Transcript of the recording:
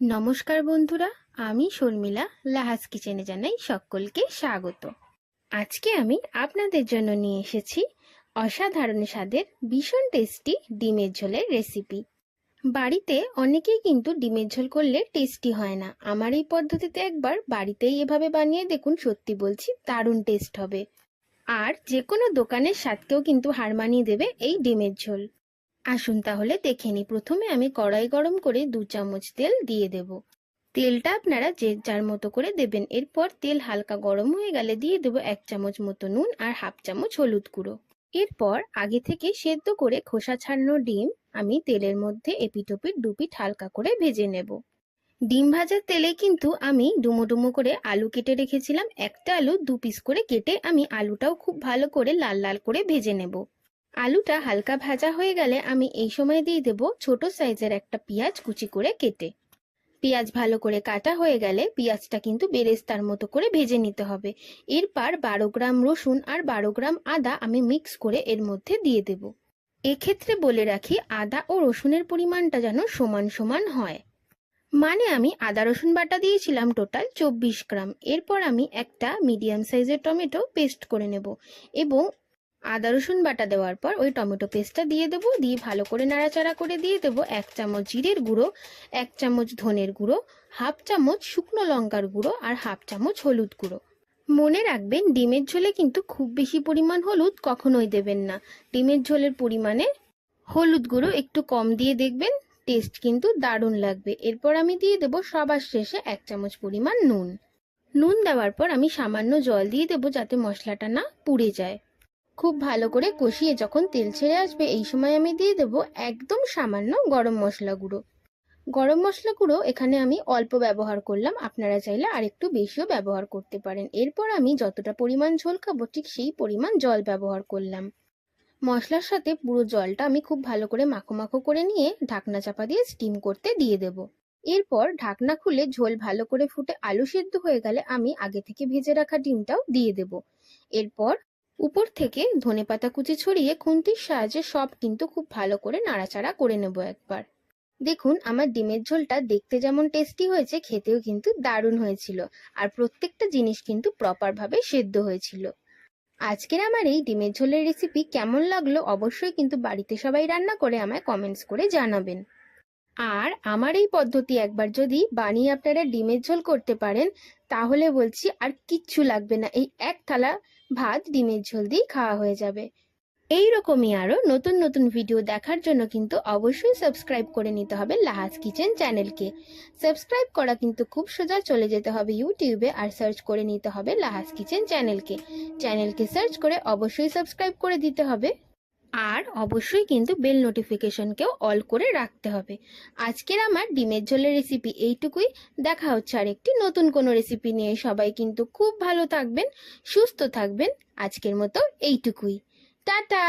নমস্কার বন্ধুরা, আমি শর্মিলা লাহাজ কিচেনে জানাই সকলকে স্বাগত। আজকে আমি আপনাদের জন্য নিয়ে এসেছি অসাধারণ স্বাদের ভীষণ টেস্টি ডিমের ঝোলের রেসিপি। বাড়িতে অনেকেই কিন্তু ডিমের ঝোল করলে টেস্টি হয় না। আমার এই পদ্ধতিতে একবার বাড়িতেই এভাবে বানিয়ে দেখুন, সত্যি বলছি দারুণ টেস্ট হবে। আর যে কোনো দোকানের স্বাদকেও কিন্তু হার মানিয়ে দেবে এই ডিমের ঝোল। আসুন তাহলে দেখে নিই। প্রথমে আমি কড়াই গরম করে 2 চামচ তেল দিয়ে দেব। তেলটা আপনারা যে যার মতো করে দেবেন। এরপর তেল হালকা গরম হয়ে গেলে দিয়ে দেব 1 চামচ মতো নুন আর হাফ চামচ হলুদ গুঁড়ো। এরপর আগে থেকে সেদ্ধ করে খোসা ছাড়ানো ডিম আমি তেলের মধ্যে এপিটোপিট দুপিট হালকা করে ভেজে নেব। ডিম ভাজার তেলে কিন্তু আমি ডুমো ডুমো করে আলু কেটে রেখেছিলাম। একটা আলু 2 পিস করে কেটে আমি আলুটাও খুব ভালো করে লাল লাল করে ভেজে নেব। আলুটা হালকা ভাজা হয়ে গেলে আমি এই সময় দিয়ে দেব ছোট সাইজের একটা পেঁয়াজ কুচি করে কেটে। পেঁয়াজ ভালো করে কাটা হয়ে গেলে পেঁয়াজটা কিন্তু বেরেস্তার মতো করে ভেজে নিতে হবে। এরপর 12 গ্রাম রসুন আর 12 গ্রাম আদা আমি মিক্স করে এর মধ্যে দিয়ে দেব। এক্ষেত্রে বলে রাখি, আদা ও রসুনের পরিমাণটা যেন সমান সমান হয়। মানে আমি আদা রসুন বাটা দিয়েছিলাম টোটাল 24 গ্রাম। এরপর আমি একটা মিডিয়াম সাইজের টমেটো পেস্ট করে নেব এবং আদা রসুন বাটা দেওয়ার পর ওই টমেটো পেস্টটা দিয়ে দেবো। দিয়ে ভালো করে নাড়াচাড়া করে দিয়ে দেবো 1 চামচ জিরের গুঁড়ো, 1 চামচ ধনের গুঁড়ো, হাফ চামচ শুকনো লঙ্কার গুঁড়ো আর হাফ চামচ হলুদ গুঁড়ো। মনে রাখবেন, ডিমের ঝোলে কিন্তু খুব বেশি পরিমাণ হলুদ কখনোই দেবেন না। ডিমের ঝোলের পরিমাণে হলুদ গুঁড়ো একটু কম দিয়ে দেখবেন, টেস্ট কিন্তু দারুণ লাগবে। এরপর আমি দিয়ে দেবো সবার শেষে 1 চামচ পরিমাণ নুন। নুন দেওয়ার পর আমি সামান্য জল দিয়ে দেবো যাতে মশলাটা না পুড়ে যায়। খুব ভালো করে কষিয়ে যখন তেল ছেড়ে আসবে এই সময় আমি দিয়ে দেবো একদম সামান্য গরম মশলা গুঁড়ো। গরম মশলা গুঁড়ো এখানে আমি অল্প ব্যবহার করলাম, আপনারা চাইলে আর একটু বেশিও ব্যবহার করতে পারেন। এরপর আমি যতটা পরিমাণ ঝোল খাবো ঠিক সেই পরিমাণ জল ব্যবহার করলাম। মশলার সাথে পুরো জলটা আমি খুব ভালো করে মাখো মাখো করে নিয়ে ঢাকনা চাপা দিয়ে স্টিম করতে দিয়ে দেব। এরপর ঢাকনা খুলে ঝোল ভালো করে ফুটে আলু সেদ্ধ হয়ে গেলে আমি আগে থেকে ভেজে রাখা ডিমটাও দিয়ে দেব। এরপর উপর থেকে ধনেপাতা কুচি ছড়িয়ে খুন্তির সাহায্যে সব কিন্তু খুব ভালো করে নাড়াচাড়া করে নেব একবার। দেখুন, আমার ডিমের ঝোলটা দেখতে যেমন টেস্টি হয়েছে, খেতেও কিন্তু দারুণ হয়েছিল। আর প্রত্যেকটা জিনিস কিন্তু প্রপার ভাবে সেদ্ধ হয়েছিল। আজকের আমার এই ডিমের ঝোলের রেসিপি কেমন লাগলো অবশ্যই কিন্তু বাড়িতে সবাই রান্না করে আমায় কমেন্টস করে জানাবেন। আর আমার এই পদ্ধতি একবার যদি বানিয়ে আপনারা ডিমের ঝোল করতে পারেন, তাহলে বলছি আর কিচ্ছু লাগবে না, এই এক থালা ভাত ডিমের ঝোল দিয়েই খাওয়া হয়ে যাবে। এই রকমই আরো নতুন নতুন ভিডিও দেখার জন্য কিন্তু অবশ্যই সাবস্ক্রাইব করে নিতে হবে লাহাজ কিচেন চ্যানেলকে। সাবস্ক্রাইব করা কিন্তু খুব সোজা, চলে যেতে হবে ইউটিউবে আর সার্চ করে নিতে হবে লাহাজ কিচেন চ্যানেলকে সার্চ করে অবশ্যই সাবস্ক্রাইব করে দিতে হবে। আর অবশ্যই কিন্তু বেল নোটিফিকেশনকেও অল করে রাখতে হবে। আজকের আমার ডিমের ঝোলের রেসিপি এইটুকুই। দেখা হচ্ছে আরেকটি নতুন কোনো রেসিপি নিয়ে। সবাই কিন্তু খুব ভালো থাকবেন, সুস্থ থাকবেন। আজকের মতো এইটুকুই। টাটা।